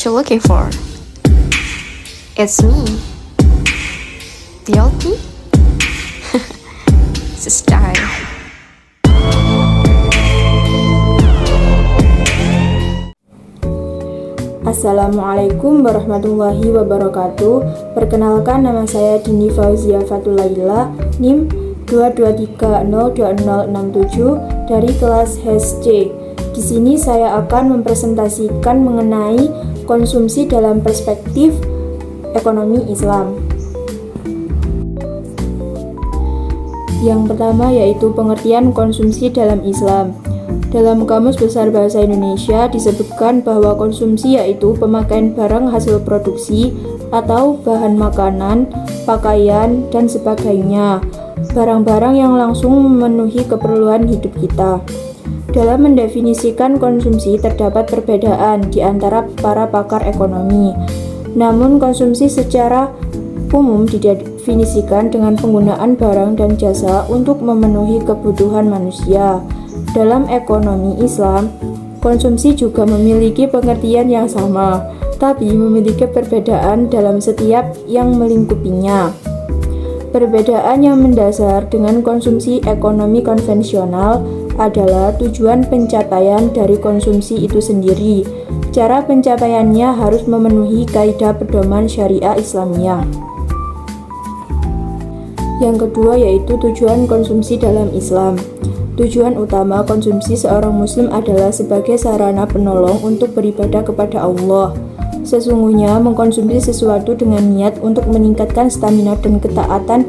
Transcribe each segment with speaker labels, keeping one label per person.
Speaker 1: you looking for? It's me, the old me. It's a style.
Speaker 2: Assalamualaikum warahmatullahi wabarakatuh. Perkenalkan, nama saya Dini Fauzia Fatulaila, NIM 223020067 dari kelas HSC. Di sini saya akan mempresentasikan mengenai konsumsi dalam perspektif ekonomi Islam. Yang pertama yaitu pengertian konsumsi dalam Islam. Dalam Kamus Besar Bahasa Indonesia disebutkan bahwa konsumsi yaitu pemakaian barang hasil produksi atau bahan makanan, pakaian, dan sebagainya, barang-barang yang langsung memenuhi keperluan hidup kita. Dalam mendefinisikan konsumsi terdapat perbedaan di antara para pakar ekonomi. Namun konsumsi secara umum didefinisikan dengan penggunaan barang dan jasa untuk memenuhi kebutuhan manusia. Dalam ekonomi Islam, konsumsi juga memiliki pengertian yang sama, tapi memiliki perbedaan dalam setiap yang melingkupinya. Perbedaan yang mendasar dengan konsumsi ekonomi konvensional adalah tujuan pencapaian dari konsumsi itu sendiri. Cara pencapaiannya harus memenuhi kaidah pedoman syariah Islamiyah. Yang kedua yaitu tujuan konsumsi dalam Islam. Tujuan utama konsumsi seorang muslim adalah sebagai sarana penolong untuk beribadah kepada Allah. Sesungguhnya mengkonsumsi sesuatu dengan niat untuk meningkatkan stamina dan ketaatan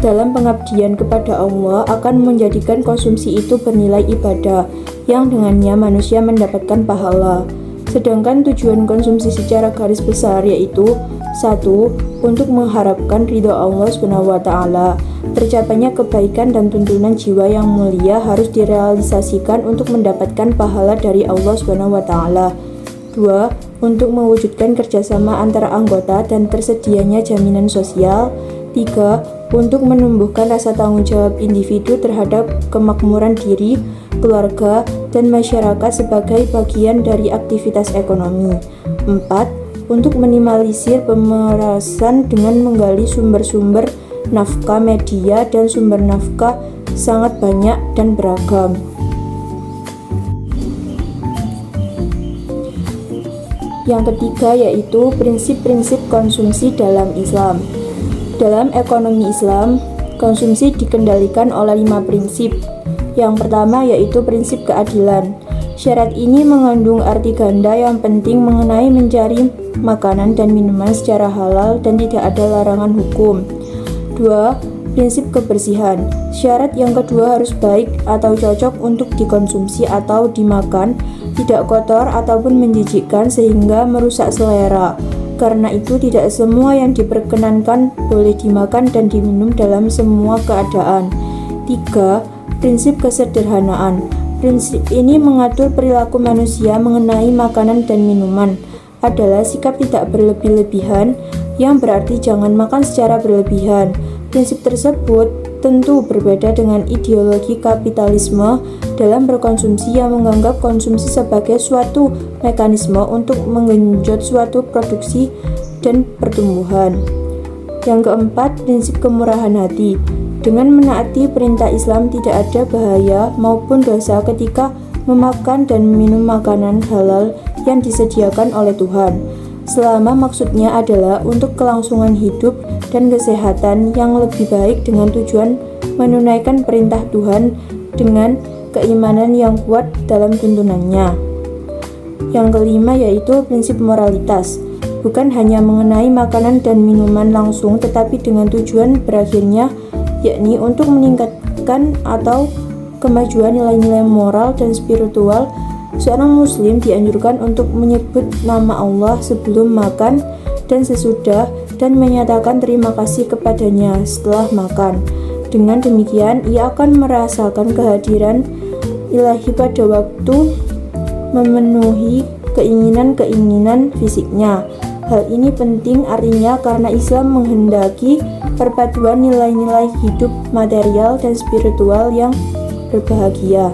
Speaker 2: dalam pengabdian kepada Allah akan menjadikan konsumsi itu bernilai ibadah yang dengannya manusia mendapatkan pahala. Sedangkan tujuan konsumsi secara garis besar yaitu 1. Untuk mengharapkan ridho Allah SWT. Tercapainya kebaikan dan tuntunan jiwa yang mulia harus direalisasikan untuk mendapatkan pahala dari Allah SWT. 2. Untuk mewujudkan kerjasama antara anggota dan tersedianya jaminan sosial. 3. Untuk menumbuhkan rasa tanggung jawab individu terhadap kemakmuran diri, keluarga, dan masyarakat sebagai bagian dari aktivitas ekonomi. 4. Untuk minimalisir pemerasan dengan menggali sumber-sumber nafkah media dan sumber nafkah sangat banyak dan beragam. Yang ketiga yaitu prinsip-prinsip konsumsi dalam Islam. Dalam ekonomi Islam, konsumsi dikendalikan oleh 5 prinsip. Yang pertama yaitu prinsip keadilan. Syarat ini mengandung arti ganda yang penting mengenai mencari makanan dan minuman secara halal dan tidak ada larangan hukum. 2. Prinsip kebersihan. Syarat yang kedua harus baik atau cocok untuk dikonsumsi atau dimakan, tidak kotor ataupun menjijikkan sehingga merusak selera. Karena itu tidak semua yang diperkenankan boleh dimakan dan diminum dalam semua keadaan. 3. Prinsip kesederhanaan. Prinsip ini mengatur perilaku manusia mengenai makanan dan minuman. Adalah sikap tidak berlebih-lebihan, yang berarti jangan makan secara berlebihan. Prinsip tersebut tentu berbeda dengan ideologi kapitalisme dalam berkonsumsi yang menganggap konsumsi sebagai suatu mekanisme untuk menggenjot suatu produksi dan pertumbuhan. Yang keempat, prinsip kemurahan hati. Dengan menaati perintah Islam tidak ada bahaya maupun dosa ketika memakan dan minum makanan halal yang disediakan oleh Tuhan, selama maksudnya adalah untuk kelangsungan hidup dan kesehatan yang lebih baik dengan tujuan menunaikan perintah Tuhan dengan keimanan yang kuat dalam tuntunannya. Yang kelima yaitu prinsip moralitas. Bukan hanya mengenai makanan dan minuman langsung, tetapi dengan tujuan berakhirnya, yakni untuk meningkatkan atau kemajuan nilai-nilai moral dan spiritual. Seorang muslim dianjurkan untuk menyebut nama Allah sebelum makan dan sesudah dan menyatakan terima kasih kepadanya setelah makan. Dengan demikian, ia akan merasakan kehadiran ilahi pada waktu memenuhi keinginan-keinginan fisiknya. Hal ini penting artinya karena Islam menghendaki perpaduan nilai-nilai hidup material dan spiritual yang berbahagia.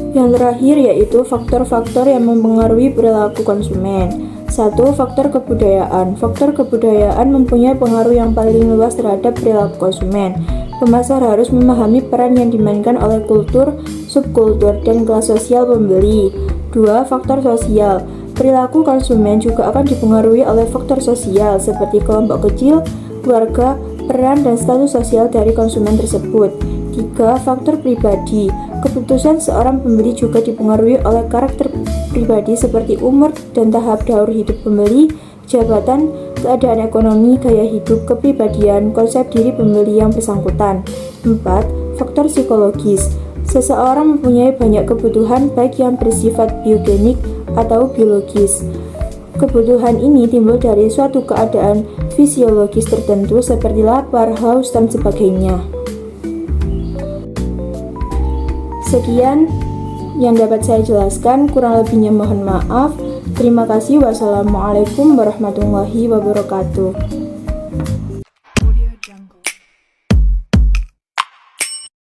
Speaker 2: Yang terakhir yaitu faktor-faktor yang mempengaruhi perilaku konsumen. 1. Faktor kebudayaan. Faktor kebudayaan mempunyai pengaruh yang paling luas terhadap perilaku konsumen. Pemasar harus memahami peran yang dimainkan oleh kultur, subkultur, dan kelas sosial pembeli. 2. Faktor sosial. Perilaku konsumen juga akan dipengaruhi oleh faktor sosial seperti kelompok kecil, keluarga, peran dan status sosial dari konsumen tersebut. 3. Faktor pribadi. Keputusan seorang pembeli juga dipengaruhi oleh karakter pribadi seperti umur dan tahap daur hidup pembeli, jabatan, keadaan ekonomi, gaya hidup, kepribadian, konsep diri pembeli yang bersangkutan. 4. Faktor psikologis. Seseorang mempunyai banyak kebutuhan baik yang bersifat biogenik atau biologis. Kebutuhan ini timbul dari suatu keadaan fisiologis tertentu seperti lapar, haus, dan sebagainya. Sekian yang dapat saya jelaskan, kurang lebihnya mohon maaf. Terima kasih. Wassalamualaikum warahmatullahi wabarakatuh.